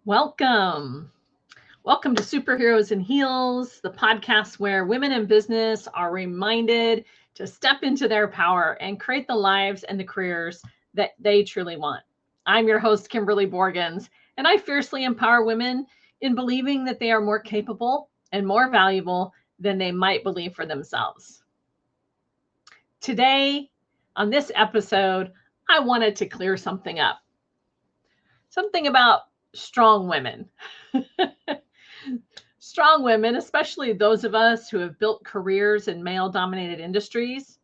Welcome. Welcome to Superheroes and Heels, the podcast where women in business are reminded to step into their power and create the lives and the careers that they truly want. I'm your host, Kimberley Borgens, and I fiercely empower women in believing that they are more capable and more valuable than they might believe for themselves. Today, on this episode, I wanted to clear something up. Something about strong women. Strong women, especially those of us who have built careers in male-dominated industries,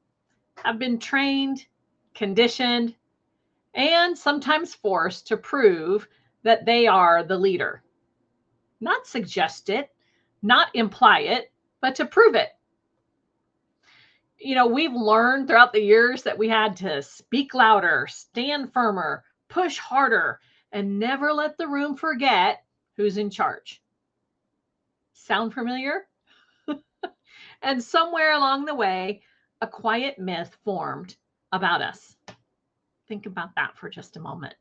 have been trained, conditioned, and sometimes forced to prove that they are the leader. Not suggest it, not imply it, but to prove it. We've learned throughout the years that we had to speak louder, stand firmer, push harder, and never let the room forget who's in charge. Sound familiar? And somewhere along the way, a quiet myth formed about us. Think about that for just a moment.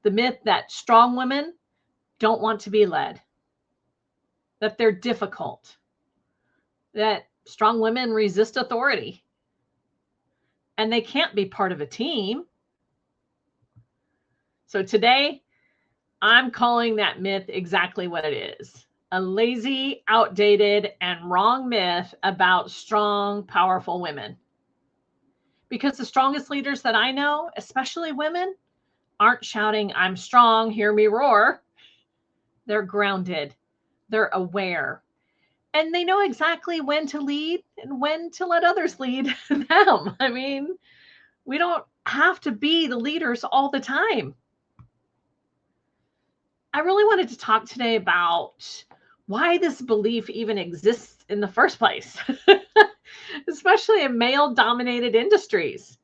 The myth that strong women don't want to be led, that they're difficult, that strong women resist authority, and they can't be part of a team. So today, I'm calling that myth exactly what it is. A lazy, outdated, and wrong myth about strong, powerful women. Because the strongest leaders that I know, especially women, aren't shouting, "I'm strong, hear me roar." They're grounded, they're aware, and they know exactly when to lead and when to let others lead them. We don't have to be the leaders all the time. I really wanted to talk today about why this belief even exists in the first place, especially in male-dominated industries.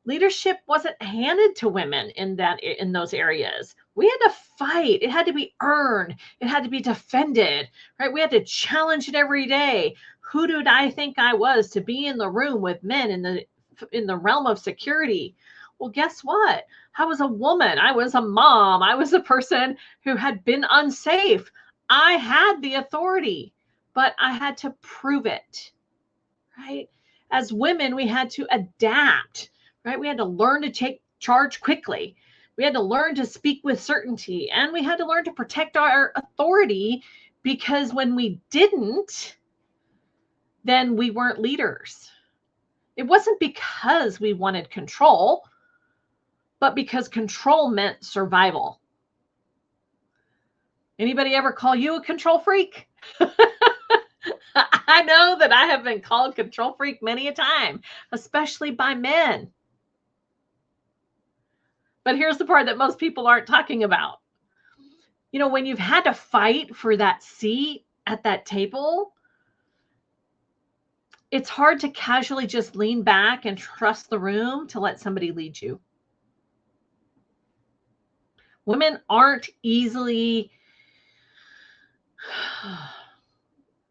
Leadership wasn't handed to women in those areas. We had to fight. It had to be earned. It had to be defended, right? We had to challenge it every day. Who did I think I was to be in the room with men in the realm of security? Well, guess what? I was a woman. I was a mom. I was a person who had been unsafe. I had the authority, but I had to prove it, right? As women, we had to adapt, right? We had to learn to take charge quickly. We had to learn to speak with certainty, and we had to learn to protect our authority, because when we didn't, then we weren't leaders. It wasn't because we wanted control, but because control meant survival. Anybody ever call you a control freak? I know that I have been called control freak many a time, especially by men. But here's the part that most people aren't talking about. When you've had to fight for that seat at that table, it's hard to casually just lean back and trust the room to let somebody lead you. Women aren't easily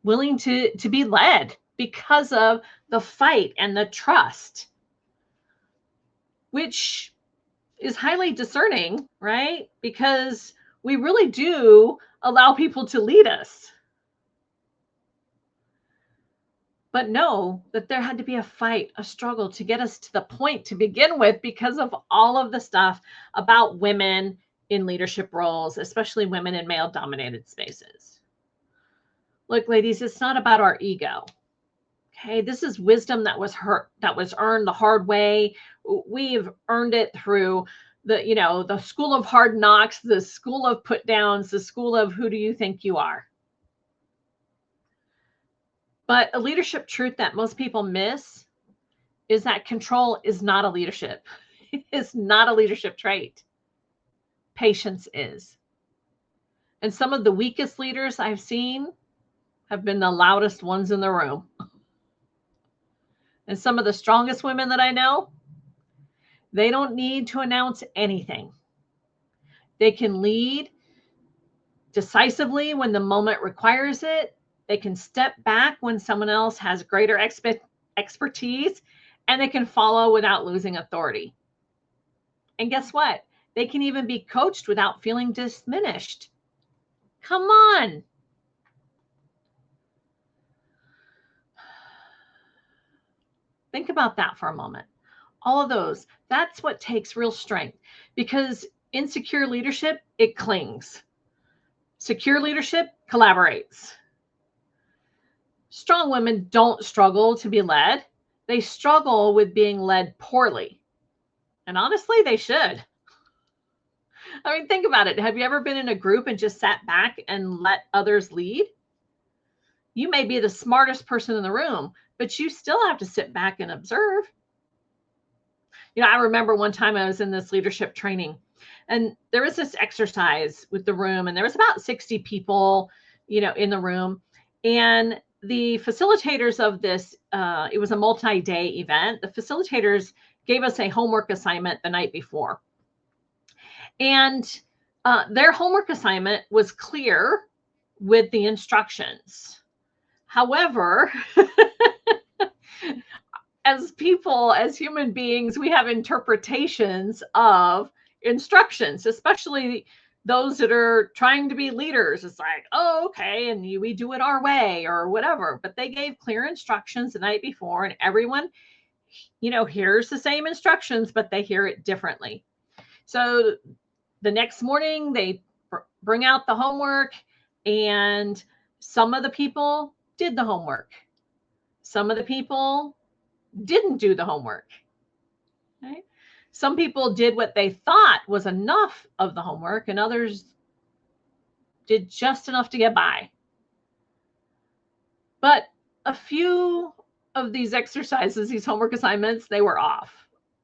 willing to be led because of the fight and the trust, which is highly discerning, right? Because we really do allow people to lead us. But know that there had to be a fight, a struggle to get us to the point to begin with, because of all of the stuff about women in leadership roles, especially women in male-dominated spaces. Look, ladies, it's not about our ego. Okay, this is wisdom that was earned the hard way. We've earned it through the school of hard knocks, the school of put downs, the school of who do you think you are. But a leadership truth that most people miss is that control is not a leadership. It's not a leadership trait. Patience is. And some of the weakest leaders I've seen have been the loudest ones in the room. And some of the strongest women that I know, they don't need to announce anything. They can lead decisively when the moment requires it. They can step back when someone else has greater expertise, and they can follow without losing authority. And guess what? They can even be coached without feeling diminished. Come on. Think about that for a moment. All of those, that's what takes real strength, because insecure leadership, it clings. Secure leadership collaborates. Strong women don't struggle to be led. They struggle with being led poorly. And honestly, they should. I mean, think about it. Have you ever been in a group and just sat back and let others lead? You may be the smartest person in the room, but you still have to sit back and observe. I remember one time I was in this leadership training, and there was this exercise with the room, and there was about 60 people, in the room. And the facilitators of this, it was a multi-day event. The facilitators gave us a homework assignment the night before. And their homework assignment was clear with the instructions. However, as people, as human beings, we have interpretations of instructions, especially those that are trying to be leaders. It's like, oh, okay, and we do it our way or whatever. But they gave clear instructions the night before, and everyone, hears the same instructions, but they hear it differently. So the next morning, they bring out the homework, and some of the people did the homework. Some of the people didn't do the homework. Okay? Some people did what they thought was enough of the homework, and others did just enough to get by. But a few of these exercises, these homework assignments, they were off.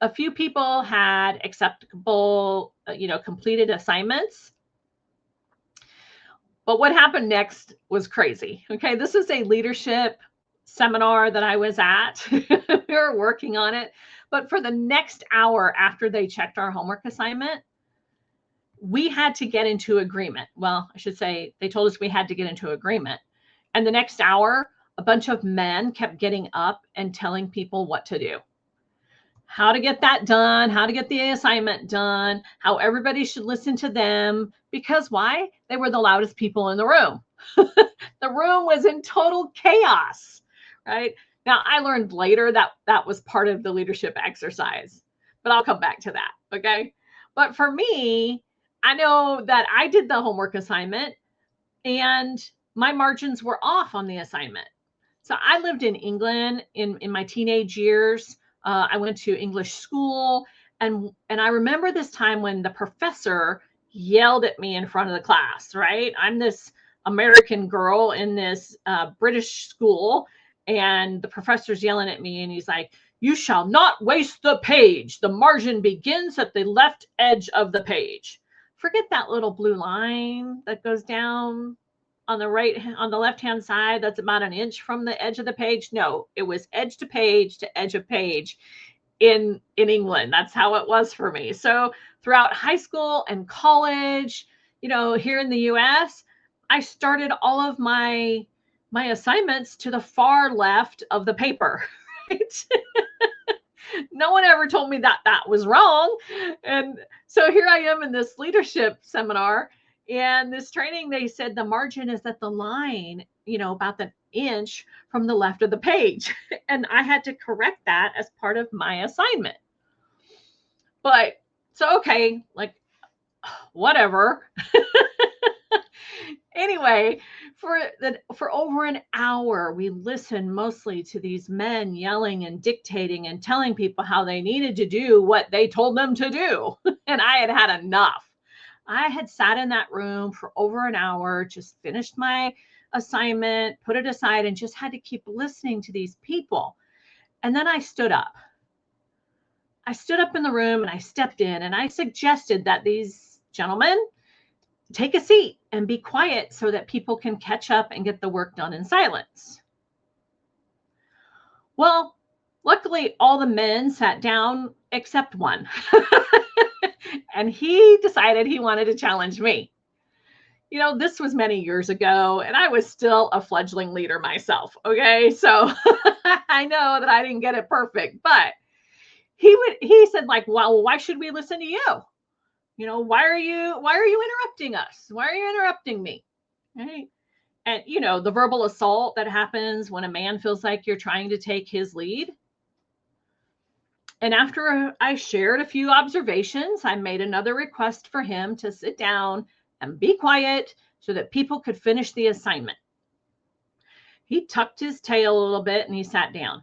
A few people had acceptable, completed assignments. But what happened next was crazy. Okay, this is a leadership seminar that I was at. We were working on it. But for the next hour after they checked our homework assignment, we had to get into agreement. Well, I should say they told us we had to get into agreement. And the next hour, a bunch of men kept getting up and telling people what to do. How to get that done, how to get the assignment done, how everybody should listen to them. Because why? They were the loudest people in the room. The room was in total chaos, right? Now, I learned later that that was part of the leadership exercise, but I'll come back to that, okay? But for me, I know that I did the homework assignment and my margins were off on the assignment. So I lived in England in my teenage years. I went to English school, and I remember this time when the professor yelled at me in front of the class, right? I'm this American girl in this British school, and the professor's yelling at me, and he's like, "You shall not waste the page. The margin begins at the left edge of the page." Forget that little blue line that goes down on the left-hand side. That's about an inch from the edge of the page. No, it was edge to page to edge of page in England. That's how it was for me. So throughout high school and college, here in the US, I started all of my assignments to the far left of the paper, right? No one ever told me that that was wrong. And so here I am in this leadership seminar, and this training, they said the margin is at the line, about the inch from the left of the page. And I had to correct that as part of my assignment. But so, okay, like, whatever. Anyway, for over an hour, we listened mostly to these men yelling and dictating and telling people how they needed to do what they told them to do. And I had had enough. I had sat in that room for over an hour, just finished my assignment, put it aside, and just had to keep listening to these people. And then I stood up. I stood up in the room and I stepped in, and I suggested that these gentlemen take a seat and be quiet so that people can catch up and get the work done in silence. Well, luckily all the men sat down except one. And he decided he wanted to challenge me. This was many years ago, and I was still a fledgling leader myself. Okay. So I know that I didn't get it perfect, but he said, like, well, why should we listen to you? Why are you interrupting us? Why are you interrupting me? Right? And the verbal assault that happens when a man feels like you're trying to take his lead. And after I shared a few observations, I made another request for him to sit down and be quiet so that people could finish the assignment. He tucked his tail a little bit and he sat down.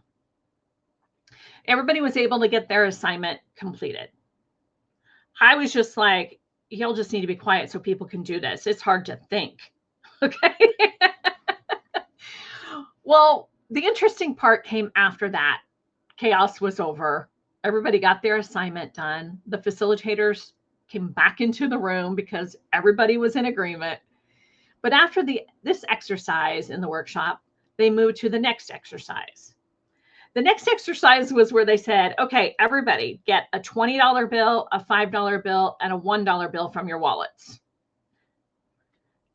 Everybody was able to get their assignment completed. I was just like, he'll just need to be quiet so people can do this. It's hard to think. Okay. Well, the interesting part came after that. Chaos was over. Everybody got their assignment done. The facilitators came back into the room because everybody was in agreement. But after this exercise in the workshop, they moved to the next exercise. The next exercise was where they said, okay, everybody get a $20 bill, a $5 bill, and a $1 bill from your wallets.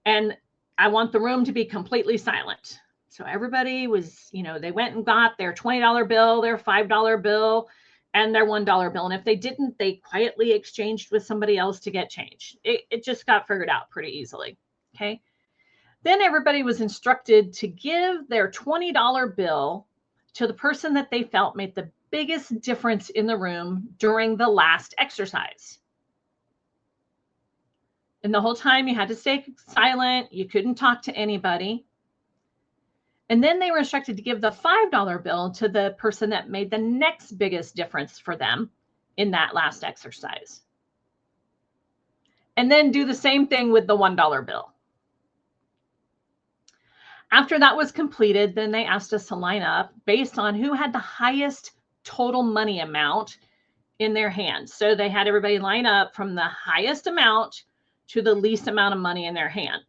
And I want the room to be completely silent. So everybody was, they went and got their $20 bill, their $5 bill, and their $1 bill. And if they didn't, they quietly exchanged with somebody else to get change. It just got figured out pretty easily. Okay. Then everybody was instructed to give their $20 bill to the person that they felt made the biggest difference in the room during the last exercise. And the whole time you had to stay silent. You couldn't talk to anybody. And then they were instructed to give the $5 bill to the person that made the next biggest difference for them in that last exercise. And then do the same thing with the $1 bill. After that was completed, then they asked us to line up based on who had the highest total money amount in their hands. So they had everybody line up from the highest amount to the least amount of money in their hand.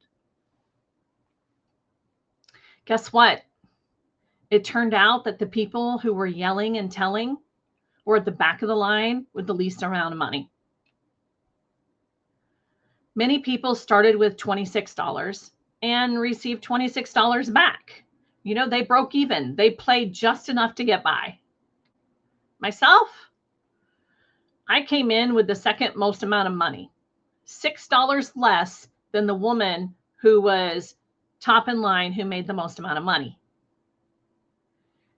Guess what? It turned out that the people who were yelling and telling were at the back of the line with the least amount of money. Many people started with $26 and received $26 back. They broke even. They played just enough to get by. Myself, I came in with the second most amount of money, $6 less than the woman who was top in line who made the most amount of money.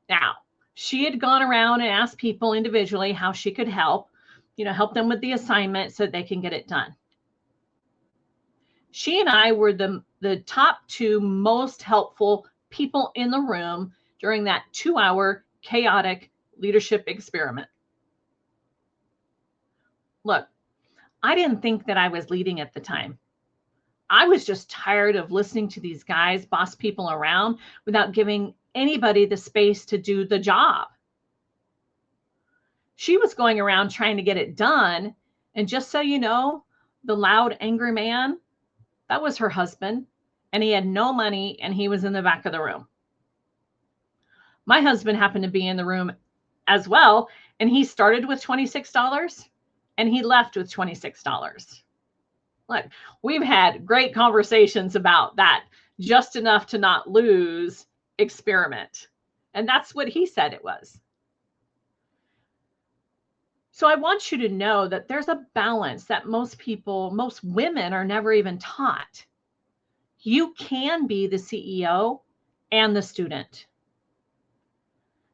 Now, she had gone around and asked people individually how she could help them with the assignment so they can get it done. She and I were the top two most helpful people in the room during that 2-hour chaotic leadership experiment. Look, I didn't think that I was leading at the time. I was just tired of listening to these guys boss people around without giving anybody the space to do the job. She was going around trying to get it done. And just so you know, the loud, angry man, that was her husband, and he had no money, and he was in the back of the room. My husband happened to be in the room as well, and he started with $26, and he left with $26. Look, we've had great conversations about that just enough to not lose experiment. And that's what he said it was. So I want you to know that there's a balance that most women are never even taught. You can be the CEO and the student,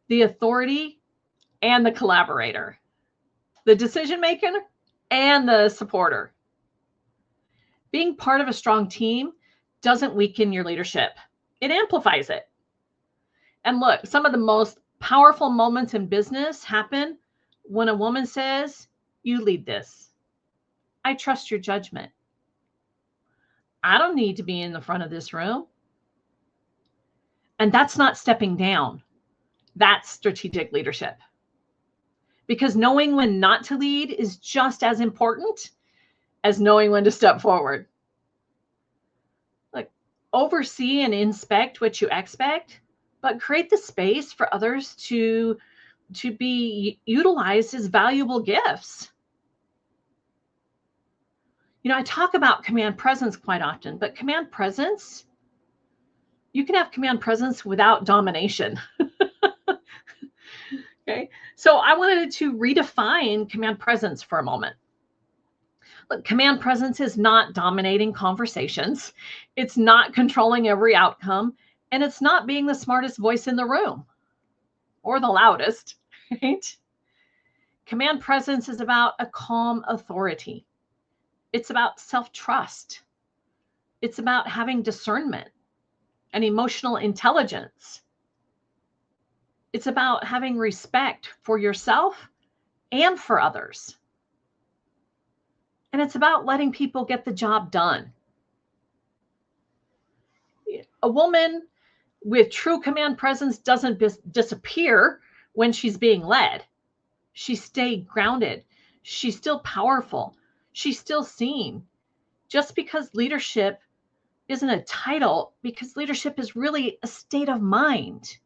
the authority and the collaborator, the decision maker and the supporter. Being part of a strong team doesn't weaken your leadership. It amplifies it. And look, some of the most powerful moments in business happen when a woman says, "You lead this. I trust your judgment. I don't need to be in the front of this room." And that's not stepping down. That's strategic leadership. Because knowing when not to lead is just as important as knowing when to step forward. Like, oversee and inspect what you expect, but create the space for others to be utilized as valuable gifts. I talk about command presence quite often, but command presence, you can have command presence without domination. Okay, so I wanted to redefine command presence for a moment. Look, command presence is not dominating conversations. It's not controlling every outcome. And it's not being the smartest voice in the room or the loudest, right? Command presence is about a calm authority. It's about self-trust. It's about having discernment and emotional intelligence. It's about having respect for yourself and for others. And it's about letting people get the job done. A woman with true command presence doesn't disappear when she's being led. She stayed grounded. She's still powerful. She's still seen. Just because leadership isn't a title, because leadership is really a state of mind.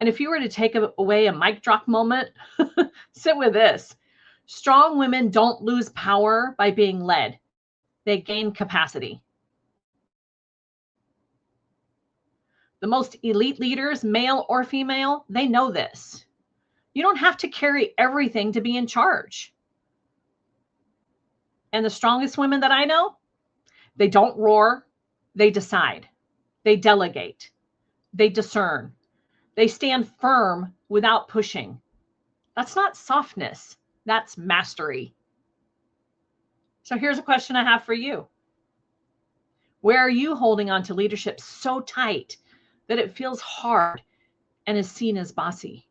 And if you were to take away a mic drop moment, sit with this. Strong women don't lose power by being led. They gain capacity. The most elite leaders, male or female, they know this. You don't have to carry everything to be in charge. And the strongest women that I know, they don't roar, they decide, they delegate, they discern, they stand firm without pushing. That's not softness, that's mastery. So here's a question I have for you. Where are you holding on to leadership so tight that it feels hard and is seen as bossy?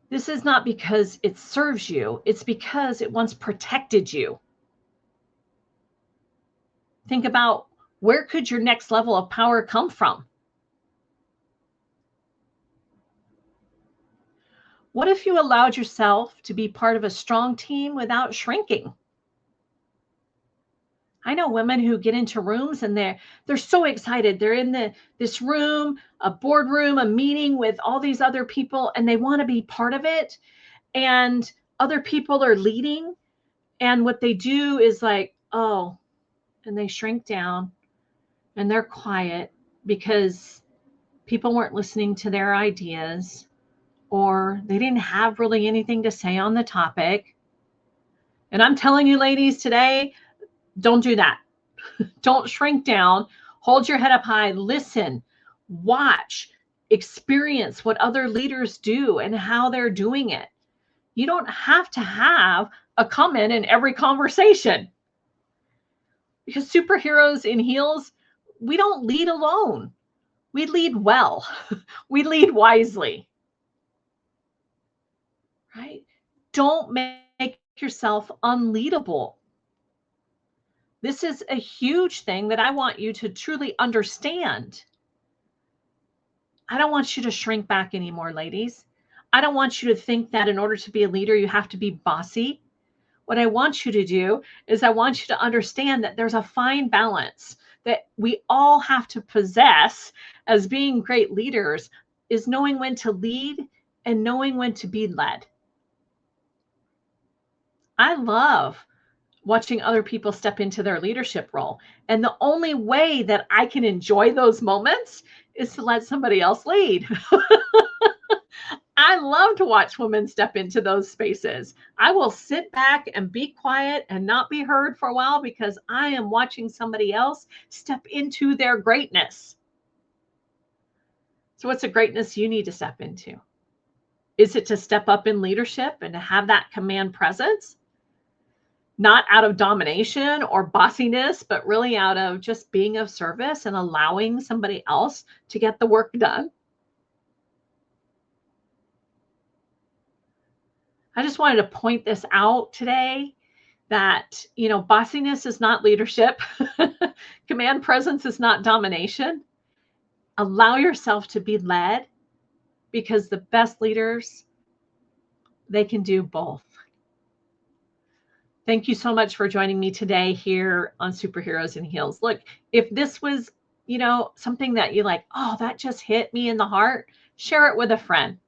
This is not because it serves you, it's because it once protected you. Think about, where could your next level of power come from? What if you allowed yourself to be part of a strong team without shrinking? I know women who get into rooms and they're so excited. They're in this room, a boardroom, a meeting with all these other people, and they want to be part of it. And other people are leading. And what they do is like, oh, and they shrink down and they're quiet because people weren't listening to their ideas, or they didn't have really anything to say on the topic. And I'm telling you, ladies, today, don't do that. Don't shrink down. Hold your head up high. Listen, watch, experience what other leaders do and how they're doing it. You don't have to have a comment in every conversation. Because superheroes in heels, we don't lead alone. We lead well. We lead wisely. Right? Don't make yourself unleadable. This is a huge thing that I want you to truly understand. I don't want you to shrink back anymore, ladies. I don't want you to think that in order to be a leader, you have to be bossy. What I want you to do is I want you to understand that there's a fine balance that we all have to possess as being great leaders, is knowing when to lead and knowing when to be led. I love watching other people step into their leadership role. And the only way that I can enjoy those moments is to let somebody else lead. I love to watch women step into those spaces. I will sit back and be quiet and not be heard for a while because I am watching somebody else step into their greatness. So what's the greatness you need to step into? Is it to step up in leadership and to have that command presence? Not out of domination or bossiness, but really out of just being of service and allowing somebody else to get the work done. I just wanted to point this out today that, bossiness is not leadership. Command presence is not domination. Allow yourself to be led, because the best leaders, they can do both. Thank you so much for joining me today here on Superheroes in Heels. Look, if this was, something that you like, oh, that just hit me in the heart, share it with a friend.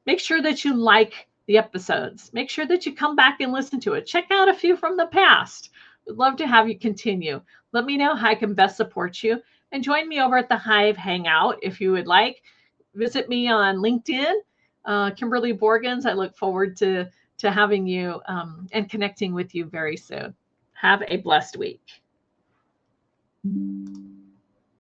Make sure that you like the episodes. Make sure that you come back and listen to it. Check out a few from the past. Would love to have you continue. Let me know how I can best support you. And join me over at the Hive Hangout if you would like. visit me on LinkedIn, Kimberley Borgens. I look forward to having you and connecting with you very soon. Have a blessed week.